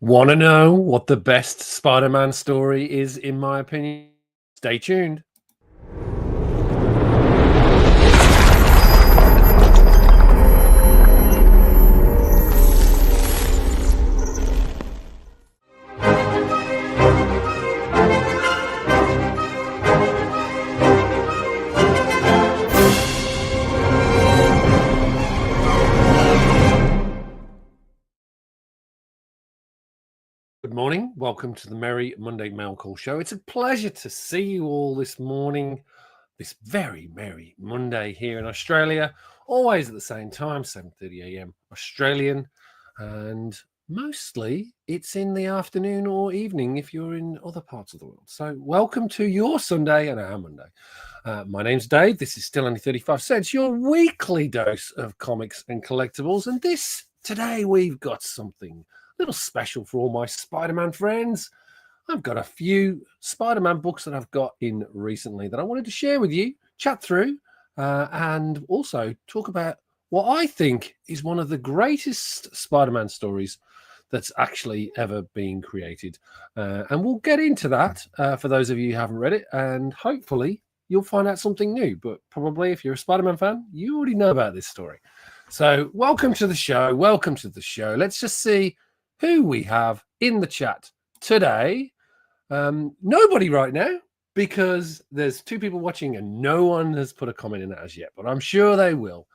Want to know what the best Spider-Man story is, in my opinion? Stay tuned. Good morning. Welcome to the Merry Monday Mailcall Show. It's a pleasure to see you all this morning, this very merry Monday here in Australia, always at the same time, 7:30 a.m. Australian, and mostly it's in the afternoon or evening if you're in other parts of the world. So welcome to your Sunday and our Monday. My name's Dave. This is Still Only 35 Cents, your weekly dose of comics and collectibles. And today we've got something little special for all my Spider-Man friends. I've got a few Spider-Man books that I've got in recently that I wanted to share with you, chat through, and also talk about what I think is one of the greatest Spider-Man stories that's actually ever been created. And we'll get into that for those of you who haven't read it, and hopefully you'll find out something new. But probably if you're a Spider-Man fan, you already know about this story. So welcome to the show. Welcome to the show. Let's just see who we have in the chat today. Nobody right now, because there's two people watching and no one has put a comment in it as yet, but I'm sure they will.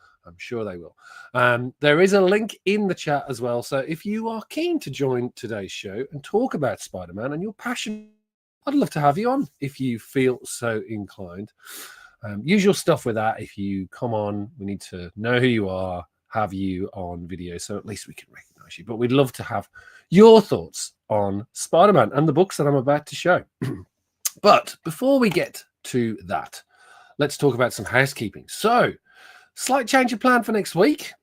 There is a link in the chat as well. So if you are keen to join today's show and talk about Spider-Man and you're passionate, I'd love to have you on if you feel so inclined. Usual stuff with that. If you come on, we need to know who you are, have you on video, so at least we can recognize you. But we'd love to have your thoughts on Spider-Man and the books that I'm about to show. But before we get to that, let's talk about some housekeeping. So, slight change of plan for next week.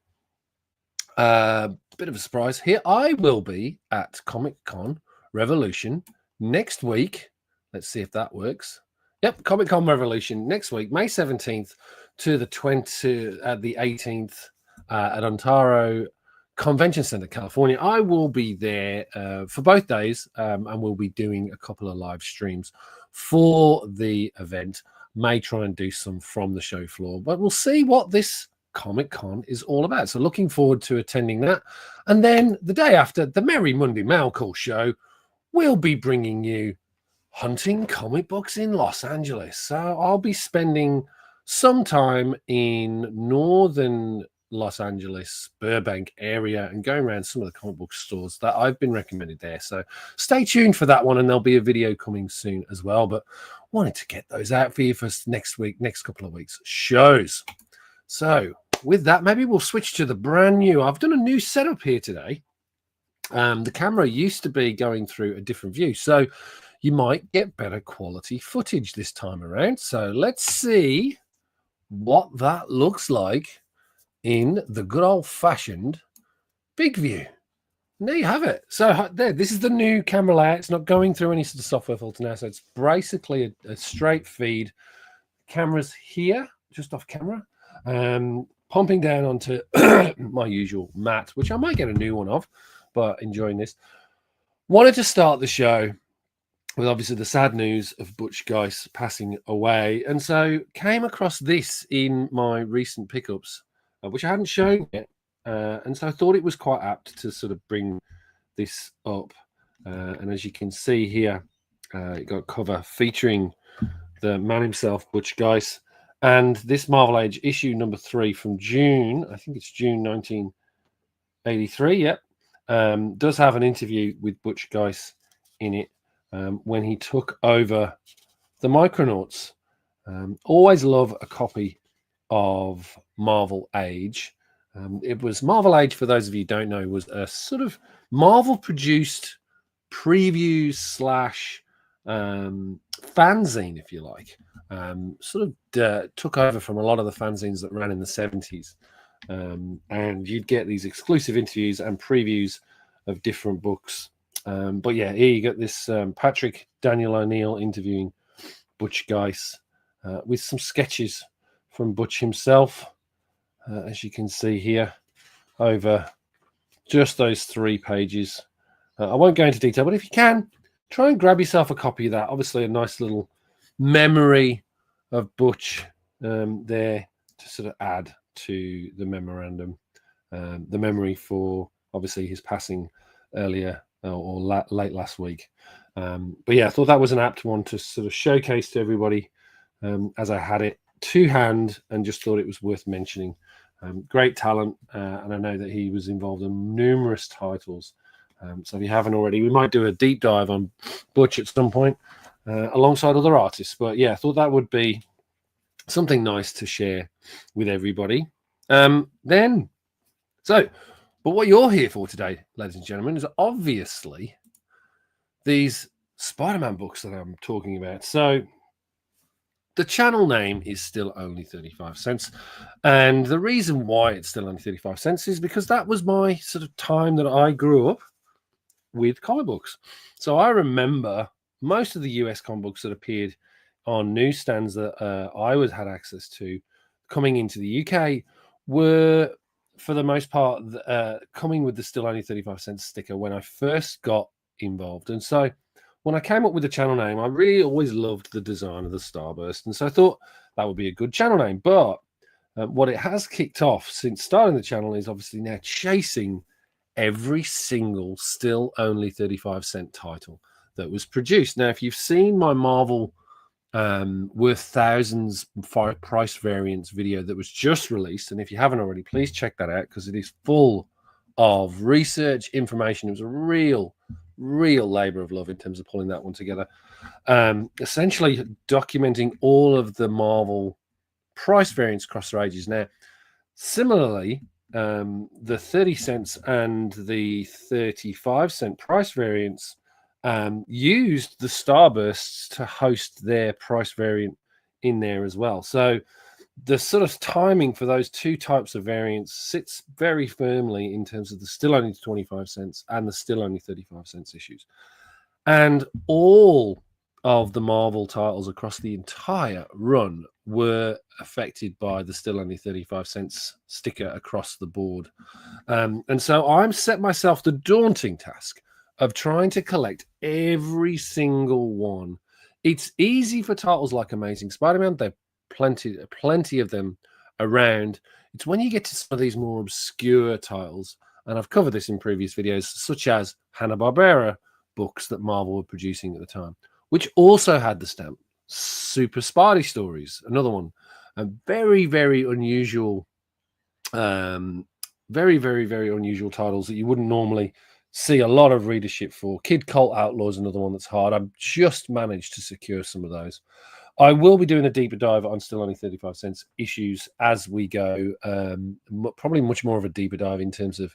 Bit of a surprise here. I will be at Comic-Con Revolution next week. Let's see if that works. Yep, Comic-Con Revolution next week, May 17th to the 18th at Ontario Convention Center, California. I will be there for both days, and we'll be doing a couple of live streams for the event. May try and do some from the show floor, but we'll see what this Comic-Con is all about. So looking forward to attending that. And then the day after, the Merry Monday Mailcall Show, we'll be bringing you hunting comic books in Los Angeles. So I'll be spending some time in northern Los Angeles, Burbank area, and going around some of the comic book stores that I've been recommended there. So stay tuned for that one, and there'll be a video coming soon as well. But wanted to get those out for you for next couple of weeks shows. So with that, maybe we'll switch to the brand new. I've done a new setup here today. The camera used to be going through a different view, so you might get better quality footage this time around. So let's see what that looks like in the good old-fashioned big view. And there you have it. So this is the new camera layout. It's not going through any sort of software filter now, so it's basically a straight feed. Camera's here, just off camera, pumping down onto my usual mat, which I might get a new one of, but enjoying this. Wanted to start the show with obviously the sad news of Butch Guice passing away, and so came across this in my recent pickups, which I hadn't shown yet, and so I thought it was quite apt to sort of bring this up. And as you can see here, it got a cover featuring the man himself, Butch Guice, and this Marvel Age issue number 3 from June, I think it's June 1983, yep, does have an interview with Butch Guice in it when he took over the Micronauts. Always love a copy of Marvel Age. It was Marvel Age, for those of you who don't know, was a sort of Marvel produced preview slash fanzine, if you like. Took over from a lot of the fanzines that ran in the 70s. And you'd get these exclusive interviews and previews of different books. But yeah, here you got this Patrick Daniel O'Neill interviewing Butch Guice with some sketches from Butch himself, as you can see here, over just those 3 pages I won't go into detail, but if you can, try and grab yourself a copy of that. Obviously, a nice little memory of Butch there to sort of add to the memorandum, the memory for obviously his passing earlier or late last week. But yeah, I thought that was an apt one to sort of showcase to everybody as I had it to hand, and just thought it was worth mentioning. Great talent, and I know that he was involved in numerous titles. So if you haven't already, we might do a deep dive on Butch at some point alongside other artists. But yeah, I thought that would be something nice to share with everybody. But what you're here for today, ladies and gentlemen, is obviously these Spider-Man books that I'm talking about. So the channel name is still only 35 cents. And the reason why it's still only 35 cents is because that was my sort of time that I grew up with comic books. So I remember most of the US comic books that appeared on newsstands that I had access to coming into the UK were, for the most part, coming with the still only 35 cents sticker when I first got involved. And so when I came up with the channel name, I really always loved the design of the Starburst. And so I thought that would be a good channel name. But what it has kicked off since starting the channel is obviously now chasing every single still only 35 cent title that was produced. Now, if you've seen my Marvel worth thousands price variants video that was just released, and if you haven't already, please check that out because it is full of research information. It was a real labor of love in terms of pulling that one together, essentially documenting all of the Marvel price variants across their ages. Now, similarly, the 30 cents and the 35 cent price variants used the Starbursts to host their price variant in there as well. So the sort of timing for those two types of variants sits very firmly in terms of the still only 25 cents and the still only 35 cents issues. And all of the Marvel titles across the entire run were affected by the still only 35 cents sticker across the board. And so I'm set myself the daunting task of trying to collect every single one. It's easy for titles like Amazing Spider-Man. There are plenty of them around. It's when you get to some of these more obscure titles, and I've covered this in previous videos, such as Hanna-Barbera books that Marvel were producing at the time, which also had the stamp. Super Spidey Stories, another one. A very, very unusual, very unusual titles that you wouldn't normally see a lot of readership for. Kid Cult Outlaws, another one that's hard. I've just managed to secure some of those. I will be doing a deeper dive on still only 35 cents issues as we go. Probably much more of a deeper dive in terms of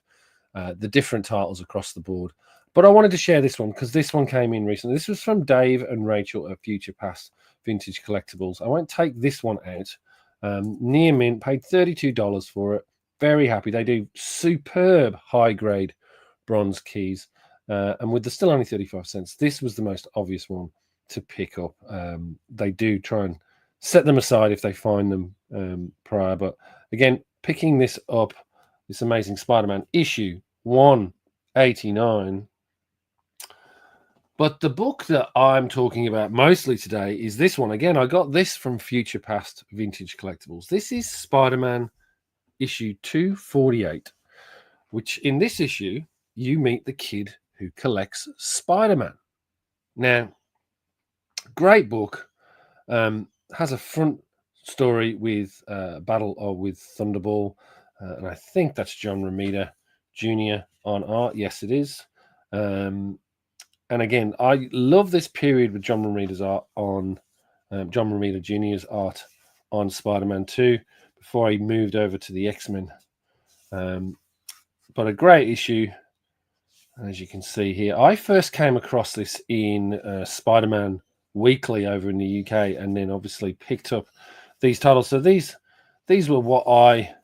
the different titles across the board. But I wanted to share this one because this one came in recently. This was from Dave and Rachel at Future Past Vintage Collectibles. I won't take this one out. Near mint, paid $32 for it. Very happy. They do superb high-grade bronze keys. And with the still only 35 cents, this was the most obvious one to pick up. They do try and set them aside if they find them prior. But again, picking this up, this Amazing Spider-Man issue 189. But the book that I'm talking about mostly today is this one. Again, I got this from Future Past Vintage Collectibles. This is Spider-Man issue 248, which in this issue, you meet the kid who collects Spider-Man. Now, great book. Has a front story with Battle with Thunderball. And I think that's John Romita Jr. on art. Yes, it is. And again, I love this period with John Romita's art on John Romita Jr.'s art on Spider-Man 2 before he moved over to the X-Men. But a great issue, as you can see here. I first came across this in Spider-Man Weekly over in the UK, and then obviously picked up these titles. So these were what I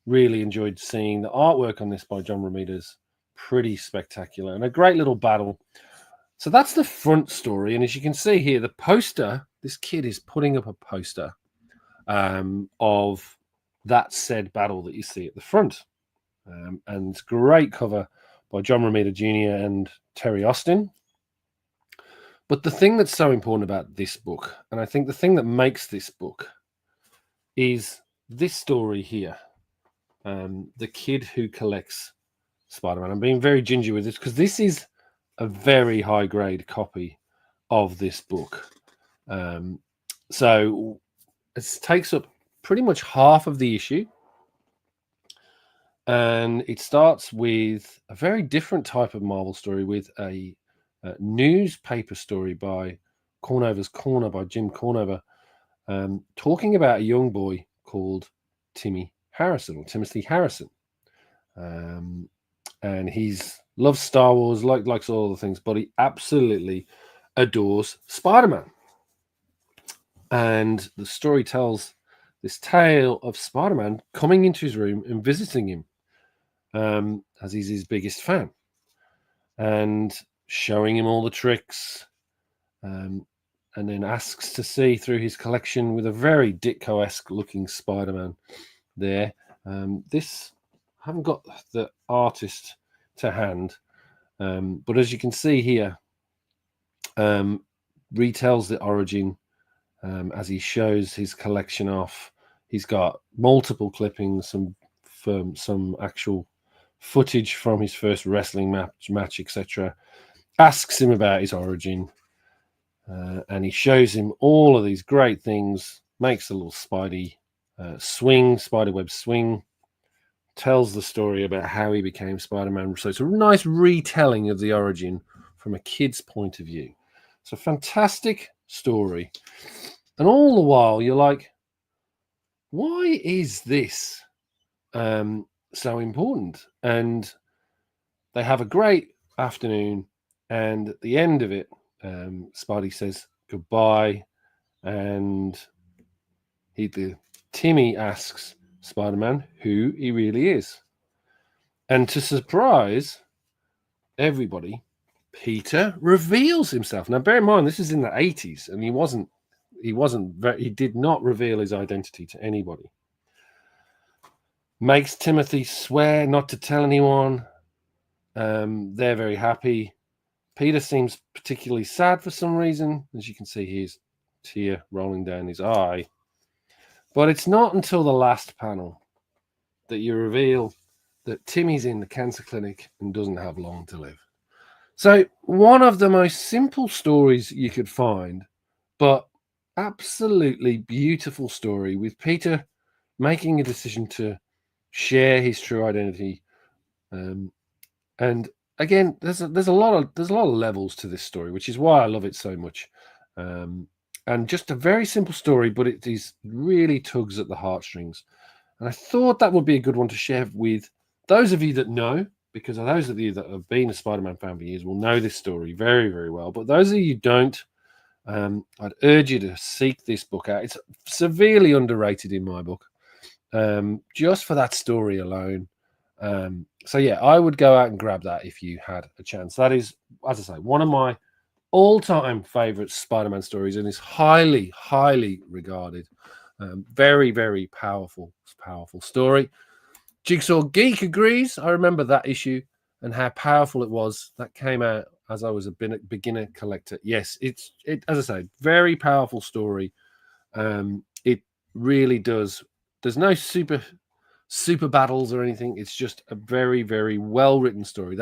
really enjoyed seeing. The artwork on this by John Romita's pretty spectacular, and a great little battle. So that's the front story. And as you can see here, the poster, this kid is putting up a poster of that said battle that you see at the front. And great cover by John Romita Jr. and Terry Austin. But the thing that's so important about this book, and I think the thing that makes this book, is this story here. The kid who collects Spider-Man. I'm being very gingy with this because this is a very high-grade copy of this book. So it takes up pretty much half of the issue. And it starts with a very different type of Marvel story, with a newspaper story by Cornover's Corner by Jim Cornover, talking about a young boy called Timothy Harrison. And he's loves Star Wars, likes all the things, but he absolutely adores Spider-Man. And the story tells this tale of Spider-Man coming into his room and visiting him, as he's his biggest fan, and showing him all the tricks, and then asks to see through his collection with a very Ditko-esque looking Spider-Man there. This, I haven't got the artist to hand, but as you can see here, retells the origin as he shows his collection off. He's got multiple clippings, some actual footage from his first wrestling match, etc. Asks him about his origin, and he shows him all of these great things, makes a little spiderweb swing, tells the story about how he became Spider-Man. So it's a nice retelling of the origin from a kid's point of view. It's a fantastic story. And all the while you're like, why is this so important? And they have a great afternoon, and at the end of it, Spidey says goodbye, and Timmy asks Spider-Man who he really is. And to surprise everybody, Peter reveals himself. Now, bear in mind, this is in the 80s, and he did not reveal his identity to anybody. Makes Timothy swear not to tell anyone. They're very happy. Peter seems particularly sad for some reason. As you can see, he's tear rolling down his eye. But it's not until the last panel that you reveal that Timmy's in the cancer clinic and doesn't have long to live. So one of the most simple stories you could find, but absolutely beautiful story, with Peter making a decision to share his true identity. And again, there's a lot of levels to this story, which is why I love it so much. And just a very simple story, but it is really tugs at the heartstrings. And I thought that would be a good one to share with those of you that know, because those of you that have been a Spider-Man fan for years will know this story very, very well. But those of you who don't, I'd urge you to seek this book out. It's severely underrated in my book, just for that story alone. So yeah, I would go out and grab that if you had a chance. That is, as I say, one of my all-time favorite Spider-Man stories, and is highly, highly regarded. Very, very powerful story. Jigsaw Geek agrees. I remember that issue and how powerful it was. That came out as I was a beginner collector. Yes, it as I say, very powerful story. It really does. There's no super battles or anything. It's just a very, very well-written story.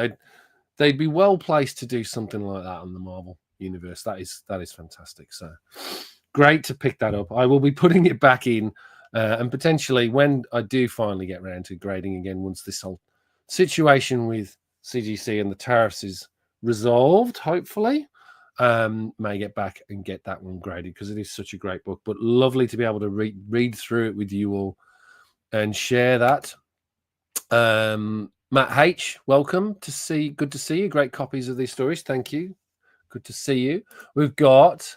They'd be well placed to do something like that on the Marvel universe. That is fantastic. So great to pick that up. I will be putting it back in, and potentially when I do finally get around to grading again, once this whole situation with CGC and the tariffs is resolved, hopefully, may get back and get that one graded, because it is such a great book. But lovely to be able to read through it with you all and share that. Matt H, welcome to see. Good to see you. Great copies of these stories. Thank you. Good to see you. We've got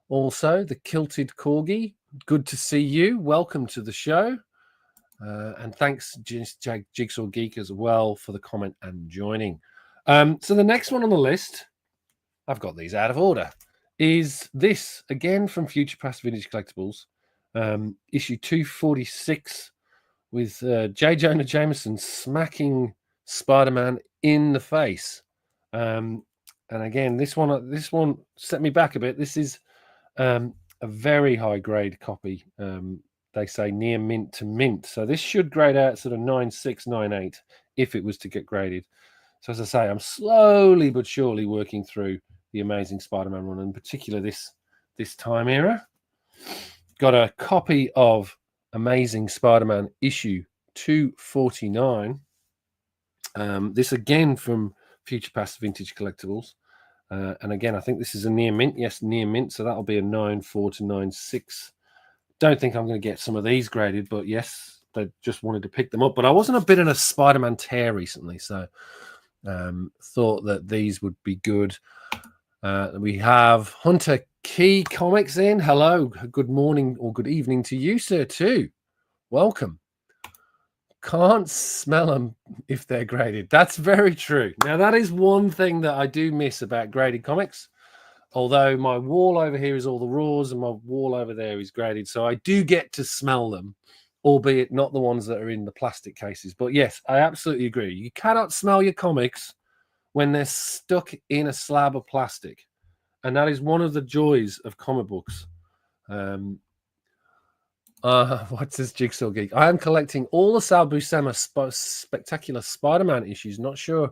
also the Kilted Corgi. Good to see you. Welcome to the show. And thanks, Jigsaw Geek, as well, for the comment and joining. So the next one on the list, I've got these out of order, is this, again from Future Past Vintage Collectibles, issue 246, with J. Jonah Jameson smacking Spider-Man in the face. And again, this one set me back a bit. This is a very high grade copy. They say near mint to mint. So this should grade out sort of 9.6, 9.8 if it was to get graded. So as I say, I'm slowly but surely working through the Amazing Spider-Man run, in particular this time era. Got a copy of Amazing Spider-Man issue 249. This again from Future Past Vintage Collectibles. And again, I think this is a near mint. Yes, near mint. So that'll be a 9.4 to 9.6. Don't think I'm going to get some of these graded, but yes, they just wanted to pick them up. But I wasn't a bit in a Spider-Man tear recently, so thought that these would be good. We have Hunter Key Comics in. Hello, good morning or good evening to you, sir, too. Welcome. Can't smell them if they're graded. That's very true. Now, that is one thing that I do miss about graded comics. Although my wall over here is all the raws and my wall over there is graded. So I do get to smell them, albeit not the ones that are in the plastic cases. But yes, I absolutely agree. You cannot smell your comics when they're stuck in a slab of plastic. And that is one of the joys of comic books. What's this, Jigsaw Geek? I am collecting all the Sal Buscema Spectacular Spider-Man issues. Not sure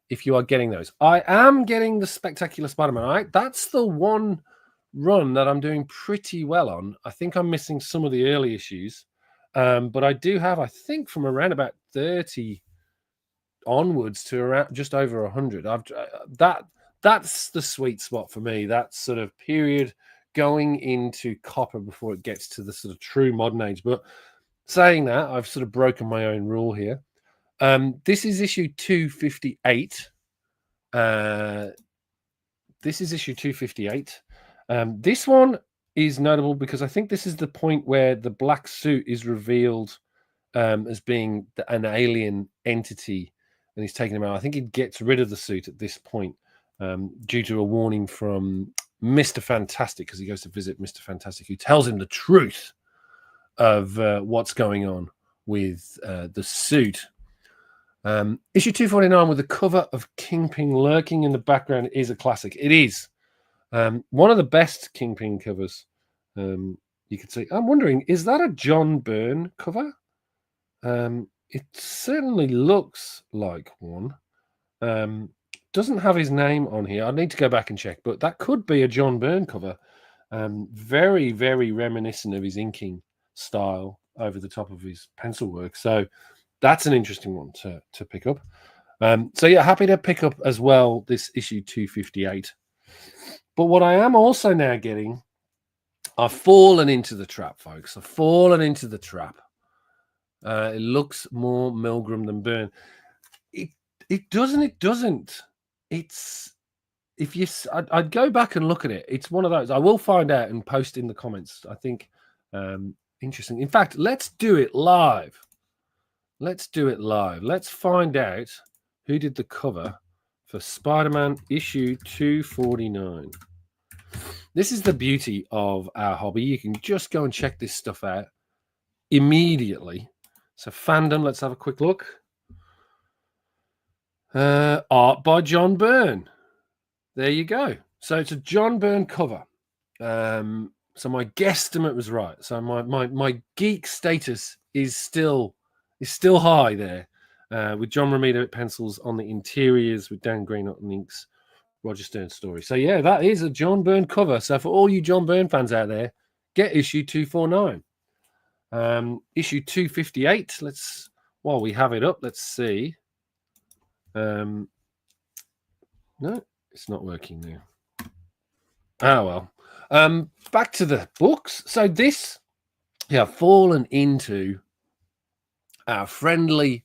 if you are getting those. I am getting the Spectacular Spider-Man. That's the one run that I'm doing pretty well on. I think I'm missing some of the early issues. But I do have, I think, from around about 30 onwards to around just over 100. That's the sweet spot for me. That sort of period going into copper before it gets to the sort of true modern age. But saying that, I've sort of broken my own rule here. This is issue 258. This is issue 258. This one is notable because I think this is the point where the black suit is revealed as being an alien entity, and he's taking him out. I think he gets rid of the suit at this point due to a warning from Mr. Fantastic, because he goes to visit Mr. Fantastic, who tells him the truth of what's going on with the suit. Issue 249 with the cover of Kingpin lurking in the background is a classic. It is one of the best Kingpin covers you could see. I'm wondering, is that a John Byrne cover? It certainly looks like one. Doesn't have his name on here. I need to go back and check, but that could be a John Byrne cover. Very, very reminiscent of his inking style over the top of his pencil work. So that's an interesting one to pick up. So yeah, happy to pick up as well this issue 258. But what I am also now getting, I've fallen into the trap, folks. I've fallen into the trap. It looks more Milgram than Byrne. It doesn't. It's, if you, I'd go back and look at it. It's one of those. I will find out and post in the comments. I think interesting. In fact, let's do it live. Let's do it live. Let's find out who did the cover for Spider-Man issue 249. This is the beauty of our hobby. You can just go and check this stuff out immediately. So fandom, let's have a quick look. Art by John Byrne. There you go. So it's a John Byrne cover. So my guesstimate was right. So my geek status is still high there. With John Romita pencils on the interiors, with Dan Green on inks, Roger Stern story. So yeah, that is a John Byrne cover. So for all you John Byrne fans out there, get issue 249. Issue 258. While we have it up, let's see. No, it's not working now. Oh well. Back to the books. So this, fallen into our friendly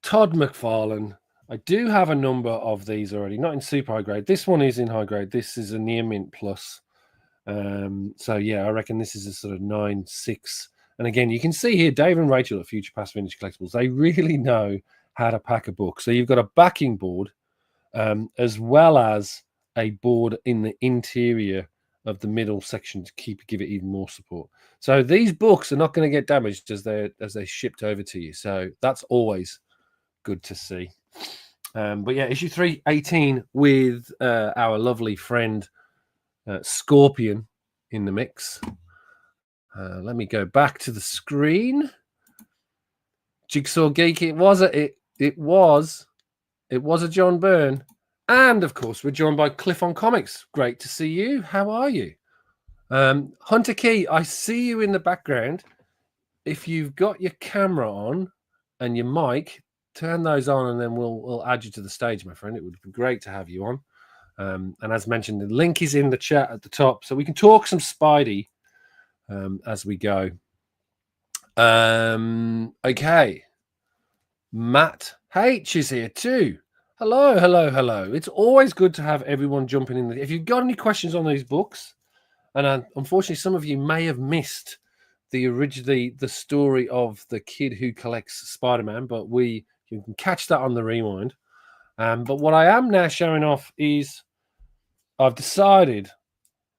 Todd McFarlane. I do have a number of these already, not in super high grade. This one is in high grade. This is a near mint plus. So yeah, I reckon this is a sort of 9.6. And again, you can see here, Dave and Rachel at Future Past Vintage Collectibles, they really know how to pack a book. So you've got a backing board, as well as a board in the interior of the middle section to give it even more support. So these books are not going to get damaged as they're shipped over to you. So that's always good to see. But yeah, issue 318 with our lovely friend Scorpion in the mix. Let me go back to the screen. Jigsaw Geek, it was a John Byrne. And of course, we're joined by Cliff on Comics. Great to see you. How are you? Hunter Key, I see you in the background. If you've got your camera on and your mic, turn those on and then we'll add you to the stage, my friend. It would be great to have you on. And as mentioned, the link is in the chat at the top, so we can talk some Spidey as we go. Okay. Matt H is here too. Hello, hello, hello. It's always good to have everyone jumping in. If you've got any questions on these books, and unfortunately some of you may have missed the story of the kid who collects Spider-Man, but you can catch that on the rewind. But what I am now showing off is I've decided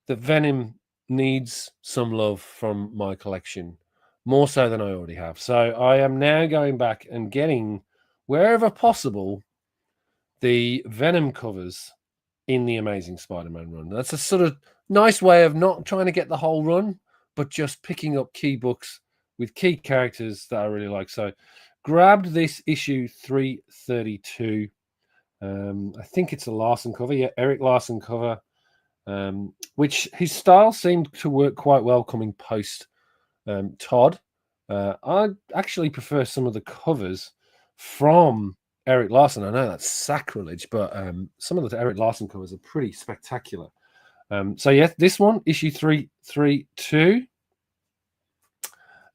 that Venom needs some love from my collection, more so than I already have. So I am now going back and getting, wherever possible, the Venom covers in the Amazing Spider-Man run. That's a sort of nice way of not trying to get the whole run, but just picking up key books with key characters that I really like. So grabbed this issue 332. I think it's a Larson cover. Yeah, Eric Larson cover, which his style seemed to work quite well coming post Todd. I actually prefer some of the covers from Eric Larson. I know that's sacrilege, but some of the Eric Larson covers are pretty spectacular. So yeah, this one, issue 332.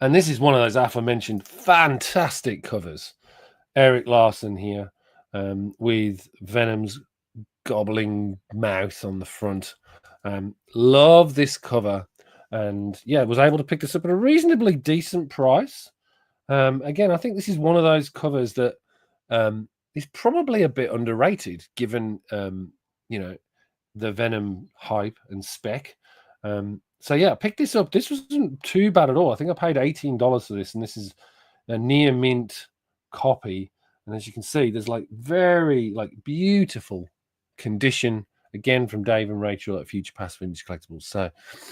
And this is one of those aforementioned fantastic covers. Eric Larson here with Venom's gobbling mouth on the front. Love this cover. And yeah, was able to pick this up at a reasonably decent price. Again, I think this is one of those covers that is probably a bit underrated given, the Venom hype and spec. So yeah, I picked this up. This wasn't too bad at all. I think I paid $18 for this, and this is a near mint copy. And as you can see, there's very beautiful condition again from Dave and Rachel at Future Past Vintage Collectibles. So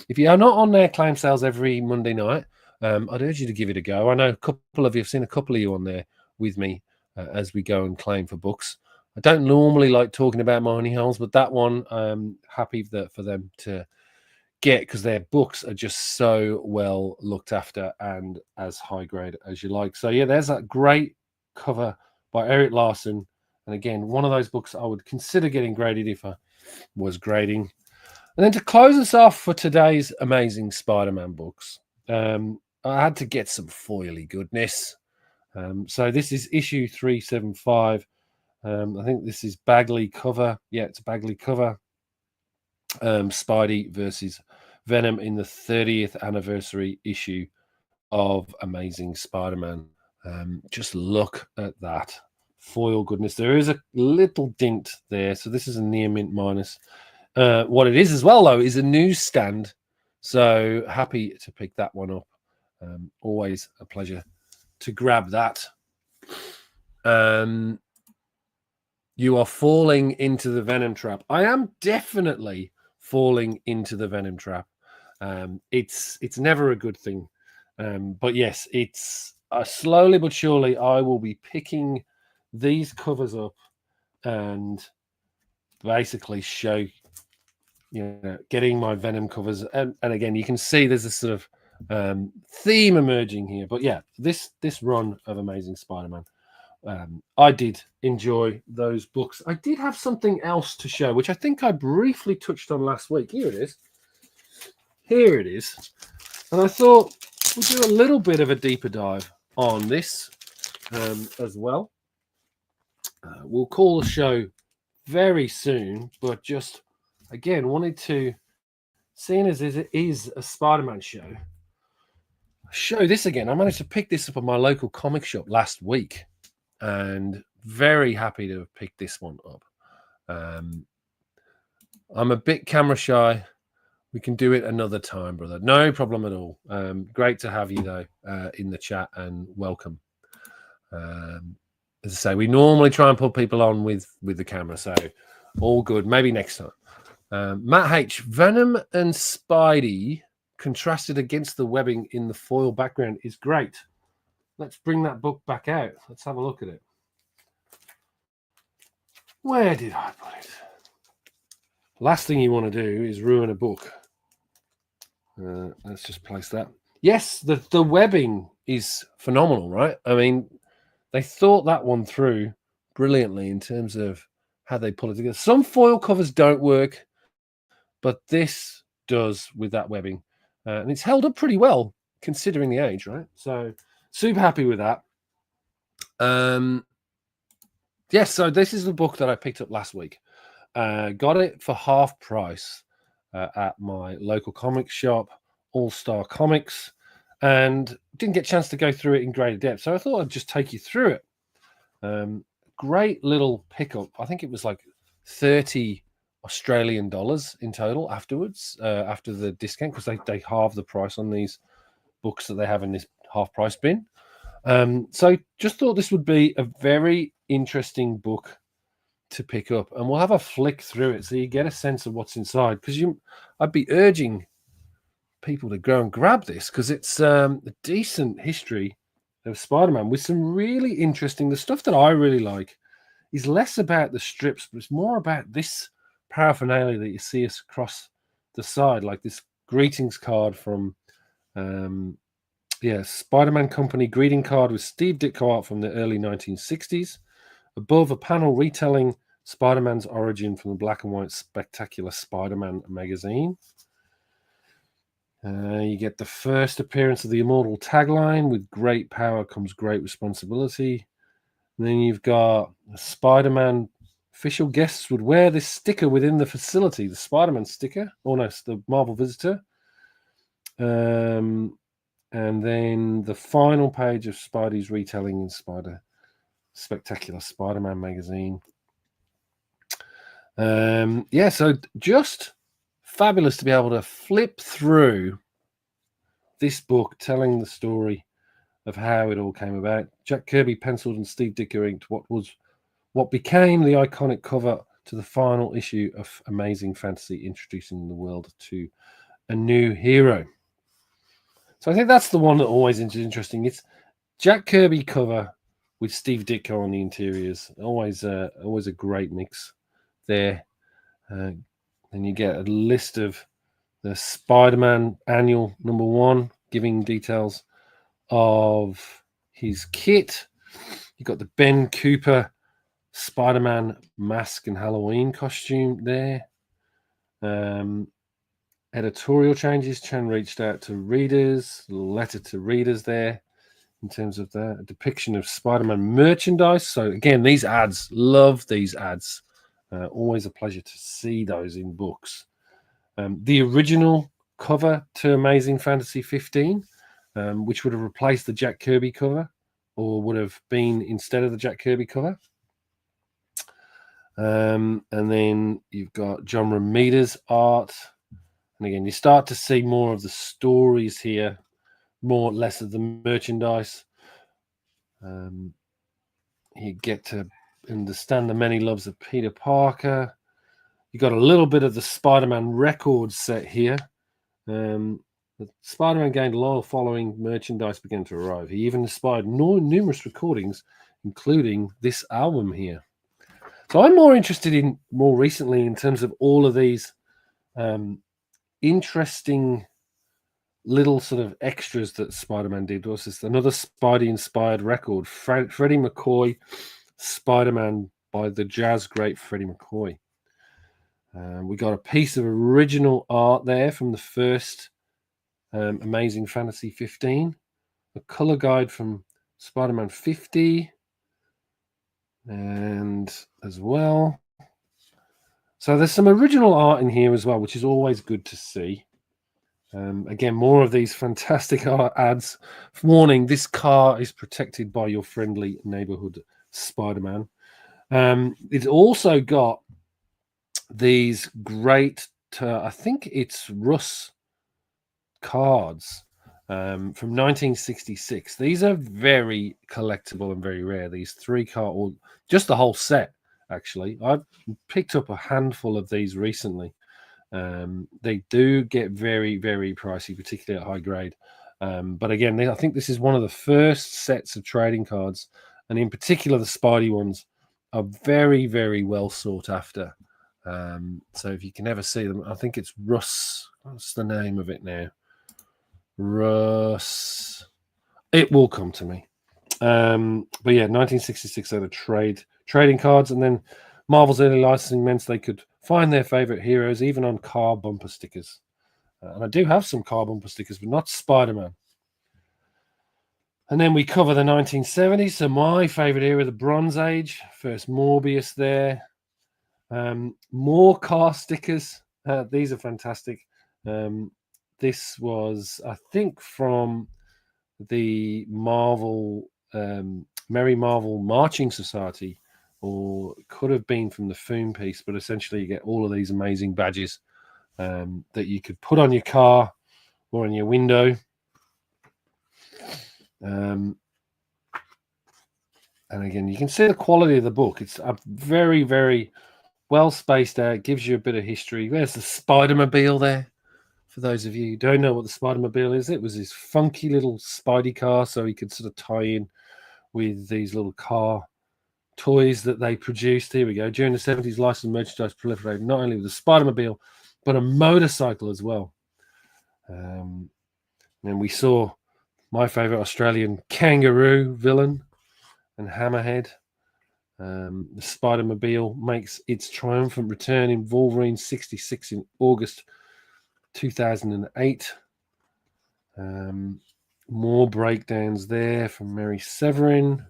if you are not on their claim sales every Monday night, I'd urge you to give it a go. I know I've seen a couple of you on there with me as we go and claim for books. I don't normally like talking about my honey holes, but that one I'm happy for them to get because their books are just so well looked after and as high grade as you like. So yeah, there's that great cover by Eric Larson. And again, one of those books I would consider getting graded if I was grading. And then to close us off for today's Amazing Spider-Man books, I had to get some foily goodness. So this is issue 375. I think this is Bagley cover. Yeah, it's a Bagley cover. Spidey versus Venom in the 30th anniversary issue of Amazing Spider-Man. Just look at that foil goodness. There is a little dint there, so this is a near mint minus. What it is as well, though, is a newsstand. So happy to pick that one up. Always a pleasure to grab that. You are falling into the Venom trap. I am definitely falling into the Venom trap. It's never a good thing. But yes, it's slowly but surely I will be picking these covers up and basically show, getting my Venom covers. And again, you can see there's a sort of theme emerging here. But yeah, this run of Amazing Spider-Man, I did enjoy those books. I did have something else to show, which I think I briefly touched on last week. Here it is. Here it is. And I thought we'll do a little bit of a deeper dive on this as well. We'll call the show very soon, but just, again, wanted to, seeing as it is a Spider-Man show this again. I managed to pick this up at my local comic shop last week. And very happy to have picked this one up. I'm a bit camera shy. We can do it another time, brother. No problem at all. Great to have you, though, in the chat, and welcome. as I say, we normally try and put people on with the camera, so all good. Maybe next time. Matt H. Venom and Spidey contrasted against the webbing in the foil background is great. Let's bring that book back out. Let's have a look at it. Where did I put it? Last thing you want to do is ruin a book. Let's just place that. Yes, the webbing is phenomenal, right? I mean, they thought that one through brilliantly in terms of how they pull it together. Some foil covers don't work, but this does with that webbing. And it's held up pretty well considering the age, right? So super happy with that. Yes, so this is the book that I picked up last week. Got it for half price at my local comic shop, All Star Comics, and didn't get a chance to go through it in greater depth. So I thought I'd just take you through it. Great little pickup. I think it was like 30 Australian dollars in total afterwards, after the discount, because they halve the price on these books that they have in this half price bin. So just thought this would be a very interesting book to pick up, and we'll have a flick through it so you get a sense of what's inside, because I'd be urging people to go and grab this because it's a decent history of Spider-Man with some really interesting, the stuff that I really like is less about the strips, but it's more about this paraphernalia that you see us across the side, like this greetings card from Spider-Man Company greeting card with Steve Ditko art from the early 1960s. Above, a panel retelling Spider-Man's origin from the black and white Spectacular Spider-Man magazine. You get the first appearance of the immortal tagline, with great power comes great responsibility. And then you've got Spider-Man official guests would wear this sticker within the facility, the Spider-Man sticker, or no, it's the Marvel Visitor. And then the final page of Spidey's retelling in Spectacular Spider-Man magazine. So just fabulous to be able to flip through this book telling the story of how it all came about. Jack Kirby penciled and Steve Ditko inked what became the iconic cover to the final issue of Amazing Fantasy, introducing the world to a new hero. So I think that's the one that always is interesting. It's Jack Kirby cover with Steve Ditko on the interiors. Always a great mix there. And you get a list of the Spider-Man annual #1, giving details of his kit. You got the Ben Cooper Spider-Man mask and Halloween costume there. Editorial changes. Chan reached out to readers, a little letter to readers there in terms of the depiction of Spider-Man merchandise. So again, these ads, love these ads. Always a pleasure to see those in books. The original cover to Amazing Fantasy 15, which would have replaced the Jack Kirby cover, or would have been instead of the Jack Kirby cover. And then you've got John Romita's art. And again, you start to see more of the stories here, more or less of the merchandise. You get to understand the many loves of Peter Parker. You got a little bit of the Spider-Man record set here. The Spider-Man gained a loyal following. Merchandise began to arrive. He even inspired numerous recordings, including this album here. So I'm more interested in more recently in terms of all of these interesting little sort of extras that Spider-Man did. Was this another Spidey-inspired record? Freddie McCoy, Spider-Man by the jazz great Freddie McCoy. We got a piece of original art there from the first Amazing Fantasy 15. A color guide from Spider-Man 50. And as well. So there's some original art in here as well, which is always good to see. Again, more of these fantastic art ads. Warning, this car is protected by your friendly neighborhood Spider-Man. It's also got these great, I think it's Russ cards from 1966. These are very collectible and very rare. These 3-card, or just the whole set, actually. I've picked up a handful of these recently. They do get very, very pricey, particularly at high grade. But again, I think this is one of the first sets of trading cards, and in particular, the Spidey ones are very, very well sought after. So if you can ever see them, I think it's Russ. What's the name of it now? Russ. It will come to me. But yeah, 1966 had a trading cards, and then Marvel's early licensing meant they could find their favorite heroes even on car bumper stickers. And I do have some car bumper stickers, but not Spider-Man. And then we cover the 1970s. So my favorite era, the Bronze Age. First Morbius there. More car stickers. These are fantastic. This was, I think, from the Marvel, Merry Marvel Marching Society, or it could have been from the Foom piece, but essentially you get all of these amazing badges that you could put on your car or on your window. And again, you can see the quality of the book. It's a very, very well spaced out. It gives you a bit of history. There's the Spider-Mobile there. For those of you who don't know what the Spider-Mobile is, it was his funky little Spidey car, so he could sort of tie in with these little car toys that they produced. Here we go. During the 70s, licensed merchandise proliferated not only with the Spider-Mobile, but a motorcycle as well. And we saw my favorite Australian kangaroo villain and Hammerhead. The Spider-Mobile makes its triumphant return in Wolverine 66 in August 2008. More breakdowns there from Mary Severin.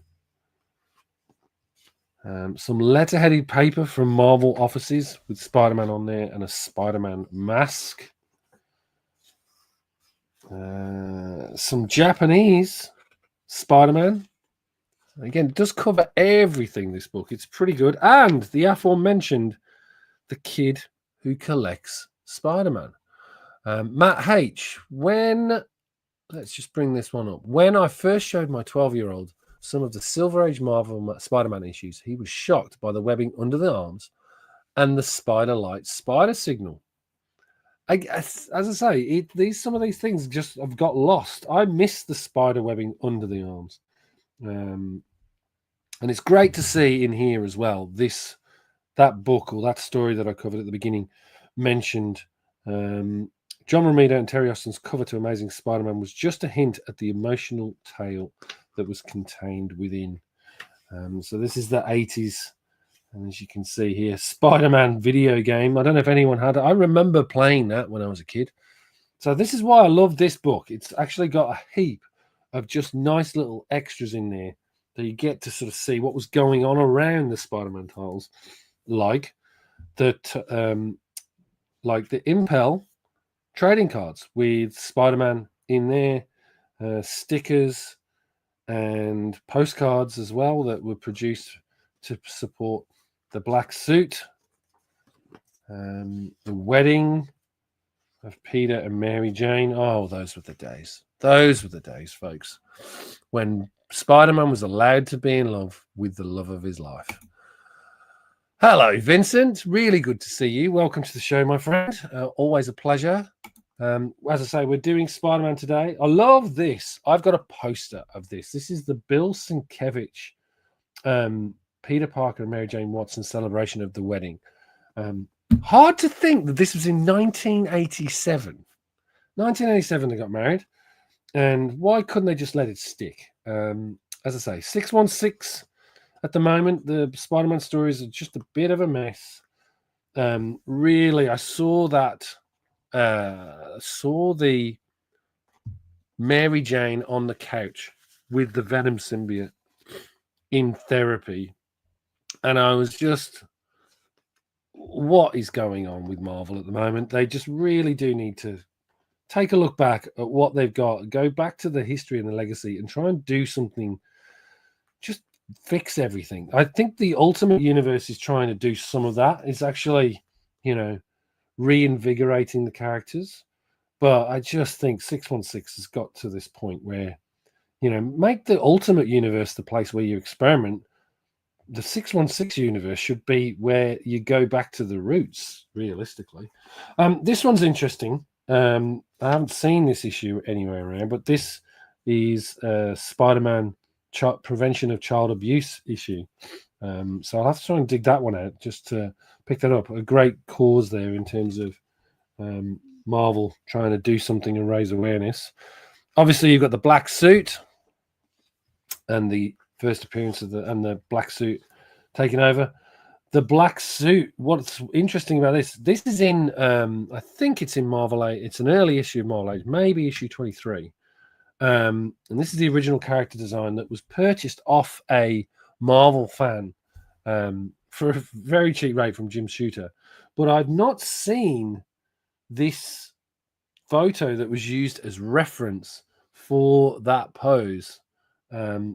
Some letterheaded paper from Marvel offices with Spider-Man on there and a Spider-Man mask. Some Japanese Spider-Man. Again, it does cover everything, this book. It's pretty good. And the aforementioned The Kid Who Collects Spider-Man. Matt H., let's just bring this one up. When I first showed my 12-year-old some of the Silver Age Marvel Spider-Man issues, he was shocked by the webbing under the arms and the spider-light spider signal. As I say, some of these things just have got lost. I miss the spider webbing under the arms. And it's great to see in here as well, that book, or that story that I covered at the beginning, mentioned John Romita and Terry Austin's cover to Amazing Spider-Man was just a hint at the emotional tale that was contained within. So this is the 80s, and as you can see here, Spider-Man video game. I don't know if anyone had it. I remember playing that when I was a kid. So this is why I love this book. It's actually got a heap of just nice little extras in there that you get to sort of see what was going on around the Spider-Man titles, like the Impel trading cards with Spider-Man in there, stickers and postcards as well that were produced to support the black suit, the wedding of Peter and Mary Jane. Oh, those were the days. Those were the days, folks, when Spider-Man was allowed to be in love with the love of his life. Hello, Vincent. Really good to see you. Welcome to the show, my friend. Always a pleasure. As I say, we're doing Spider-Man today. I love this. I've got a poster of this. This is the Bill Sienkiewicz, Peter Parker and Mary Jane Watson celebration of the wedding. Hard to think that this was in 1987. 1987 they got married. And why couldn't they just let it stick? As I say, 616 at the moment. The Spider-Man stories are just a bit of a mess. Really, I saw that. Saw the Mary Jane on the couch with the Venom symbiote in therapy, and I was just, what is going on with Marvel at the moment? They just really do need to take a look back at what they've got, go back to the history and the legacy, and try and do something. Just fix everything. I think the Ultimate Universe is trying to do some of that. It's actually, reinvigorating the characters. But I just think 616 has got to this point where, make the Ultimate Universe the place where you experiment. The 616 universe should be where you go back to the roots, realistically. This one's interesting. I haven't seen this issue anywhere around, but this is a Spider-Man prevention of child abuse issue. So I'll have to try and dig that one out just to pick that up. A great cause there in terms of Marvel trying to do something and raise awareness. Obviously, you've got the black suit and the first appearance of the black suit taking over. The black suit. What's interesting about this is in I think it's in Marvel 8. It's an early issue of Marvel 8, maybe issue 23. And this is the original character design that was purchased off a Marvel fan for a very cheap rate from Jim Shooter. But I've not seen this photo that was used as reference for that pose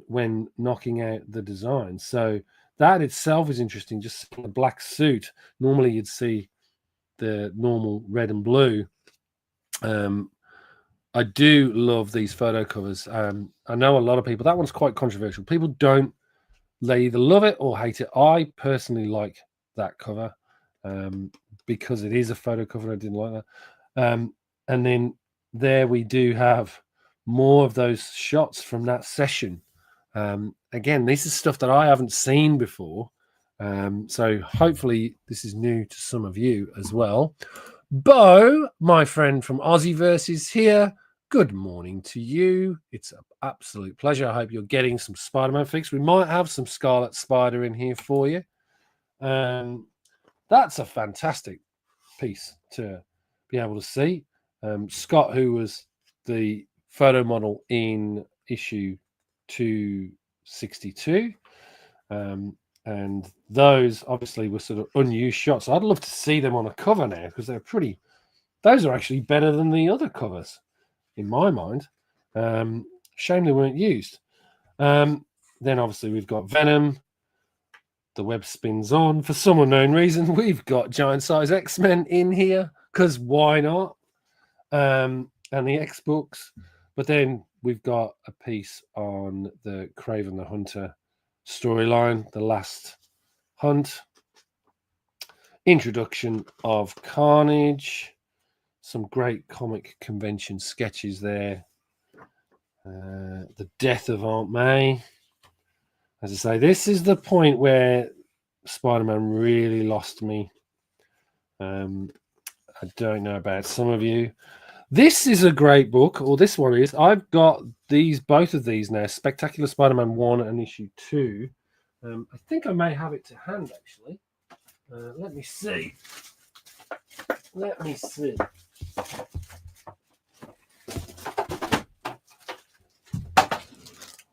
when knocking out the design. So that itself is interesting. Just the black suit. Normally you'd see the normal red and blue. I do love these photo covers. I know a lot of people, that one's quite controversial. People they either love it or hate it. I personally like that cover because it is a photo cover. I didn't like that. And then there we do have more of those shots from that session. Again, this is stuff that I haven't seen before. So hopefully this is new to some of you as well. Bo, my friend from Aussieverse, is here. Good morning to you. It's an absolute pleasure. I hope you're getting some Spider-Man fix. We might have some Scarlet Spider in here for you. That's a fantastic piece to be able to see. Scott, who was the photo model in issue 262, and those obviously were sort of unused shots. I'd love to see them on a cover now because they're pretty. Those are actually better than the other covers, in my mind. Shame they weren't used. Then obviously we've got Venom. The web spins on. For some unknown reason, we've got Giant Size X-Men in here because why not? And the X-Books. But then we've got a piece on the Kraven the Hunter storyline, The Last Hunt. Introduction of Carnage. Some great comic convention sketches there. The death of Aunt May. As I say, this is the point where Spider-Man really lost me. I don't know about some of you. This is a great book, or this one is. I've got both of these now, Spectacular Spider-Man 1 and issue 2. I think I may have it to hand, actually. Let me see.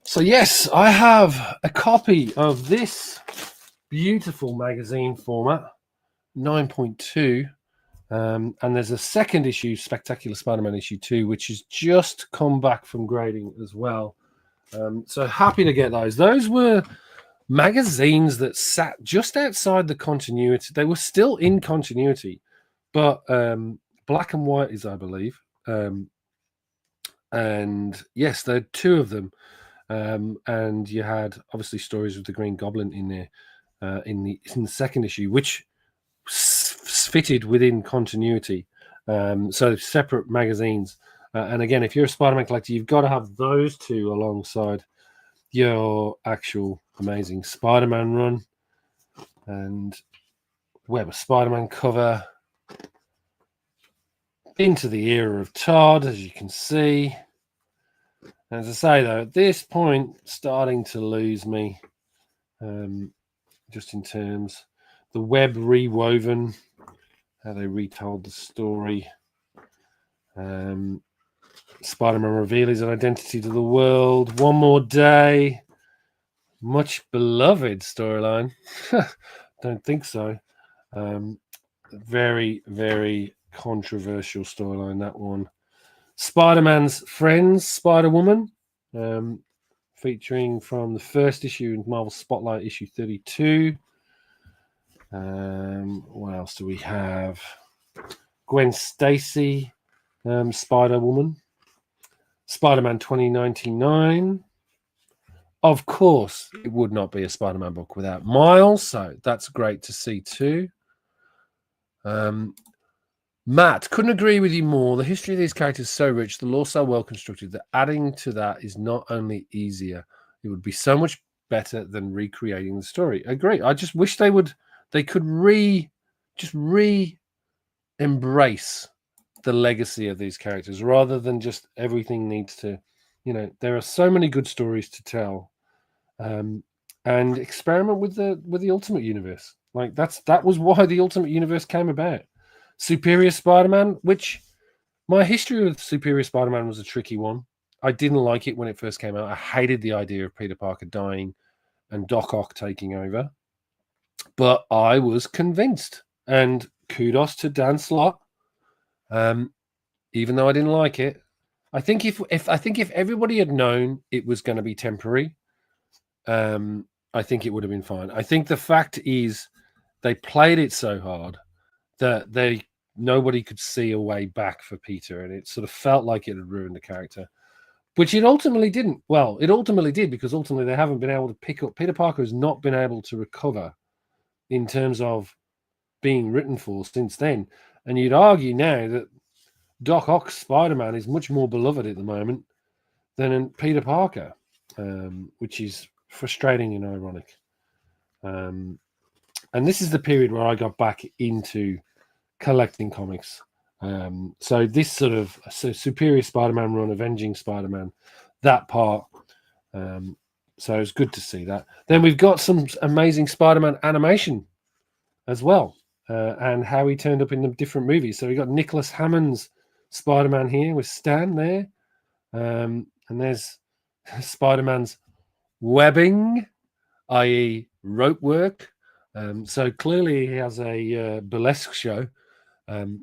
So yes, I have a copy of this beautiful magazine format, 9.2, and there's a second issue, Spectacular Spider-Man issue 2, which has just come back from grading as well. So happy to get those. Those were magazines that sat just outside the continuity. They were still in continuity, but black and white is, I believe. And yes, there are two of them. And you had obviously stories with the Green Goblin in there in the second issue, which fitted within continuity. So separate magazines. And again, if you're a Spider-Man collector, you've got to have those two alongside your actual amazing Spider-Man run. And Web of Spider-Man cover. Into the era of Todd, as you can see. As I say, though, at this point, starting to lose me, just in terms the web rewoven, how they retold the story. Spider-Man reveal his identity to the world. One More Day, much beloved storyline. Don't think so. Very, very controversial storyline, that one. Spider-Man's Friends, Spider-Woman, featuring from the first issue in Marvel Spotlight, issue 32. What else do we have? Gwen Stacy, Spider-Woman, Spider-Man 2099. Of course, it would not be a Spider-Man book without Miles, so that's great to see too. Matt, couldn't agree with you more. The history of these characters is so rich, the lore so well constructed that adding to that is not only easier, it would be so much better than recreating the story. Agree. I just wish they could embrace the legacy of these characters rather than just everything needs to, there are so many good stories to tell, and experiment with the Ultimate Universe. Like that was why the Ultimate Universe came about. Superior Spider-Man, which my history with Superior Spider-Man was a tricky one. I didn't like it when it first came out. I hated the idea of Peter Parker dying and Doc Ock taking over, but I was convinced. And kudos to Dan Slott. Even though I didn't like it, I think if everybody had known it was going to be temporary, I think it would have been fine. I think the fact is they played it so hard that nobody could see a way back for Peter, and it sort of felt like it had ruined the character, which it ultimately didn't. Well, it ultimately did, because ultimately they haven't been able to pick up. Peter Parker has not been able to recover in terms of being written for since then. And you'd argue now that Doc Ock's Spider-Man is much more beloved at the moment than Peter Parker, which is frustrating and ironic. And this is the period where I got back into collecting comics. So this sort of Superior Spider-Man run, Avenging Spider-Man, that part. So it's good to see that. Then we've got some amazing Spider-Man animation as well, and how he turned up in the different movies. So we got Nicholas Hammond's Spider-Man here with Stan there, and there's Spider-Man's webbing, i.e. rope work. So clearly he has a burlesque show.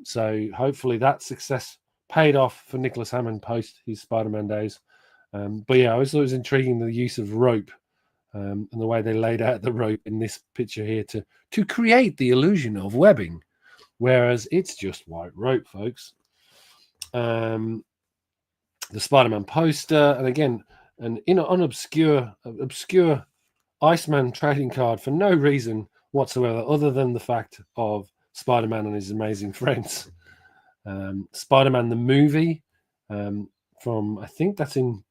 So hopefully that success paid off for Nicholas Hammond post his Spider-Man days. But yeah, I always thought it was intriguing the use of rope, and the way they laid out the rope in this picture here to create the illusion of webbing, whereas it's just white rope, folks. The Spider-Man poster, and again, an obscure Iceman trading card for no reason whatsoever, other than the fact of Spider-Man and his amazing friends. Spider-Man the movie, from, I think that's in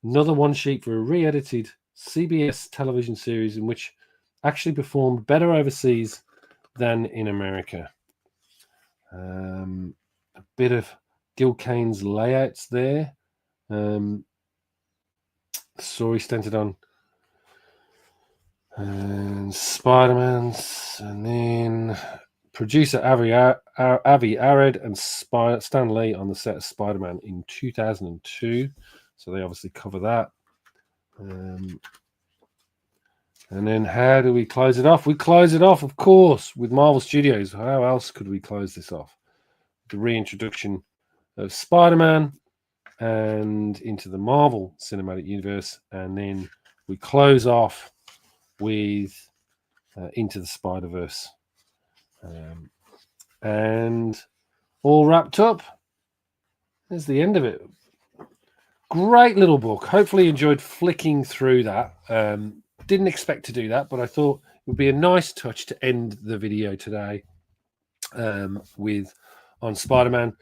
another one sheet for a re-edited CBS television series, in which actually performed better overseas than in America. A bit of Gil Kane's layouts there. Story centered on Spider-Man's, and then producer Avi Arad and Stan Lee on the set of Spider-Man in 2002. So they obviously cover that. And then how do we close it off? We close it off, of course, with Marvel Studios. How else could we close this off? The reintroduction of Spider-Man and into the Marvel Cinematic Universe. And then we close off with Into the Spider-Verse. And all wrapped up. There's the end of it. Great little book. Hopefully you enjoyed flicking through that. Didn't expect to do that, but I thought it would be a nice touch to end the video today with on Spider-Man.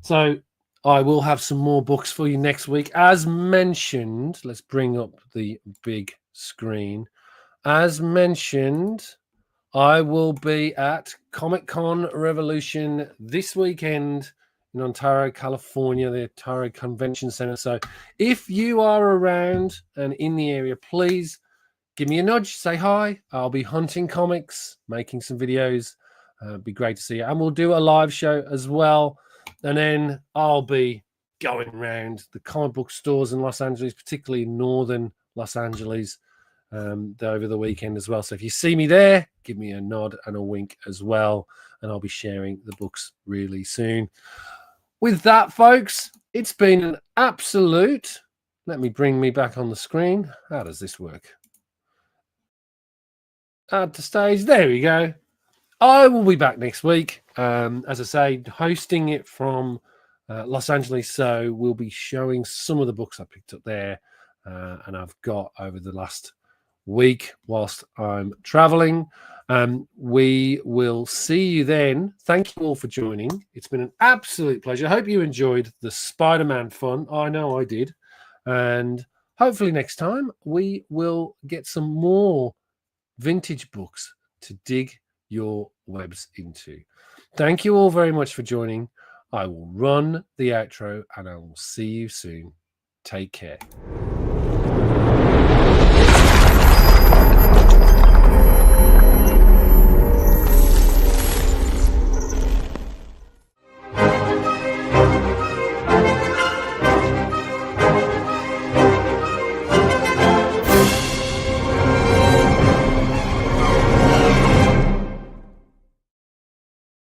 So I will have some more books for you next week. As mentioned, let's bring up the big screen. As mentioned, I will be at Comic-Con Revolution this weekend in Ontario, California, the Ontario Convention Center. So if you are around and in the area, please give me a nudge, say hi. I'll be hunting comics, making some videos. It'd be great to see you. And we'll do a live show as well. And then I'll be going around the comic book stores in Los Angeles, particularly northern Los Angeles, over the weekend as well. So if you see me there, give me a nod and a wink as well. And I'll be sharing the books really soon. With that, folks, it's been an absolute... Let me bring me back on the screen. How does this work? Add to stage. There we go. I will be back next week. As I say, hosting it from Los Angeles. So we'll be showing some of the books I picked up there, and I've got over the last week whilst I'm traveling. We will see you then. Thank you all for joining. It's been an absolute pleasure. I hope you enjoyed the Spider-Man fun. I know I did. And hopefully next time we will get some more vintage books to dig your webs into. Thank you all very much for joining. I will run the outro and I will see you soon. Take care.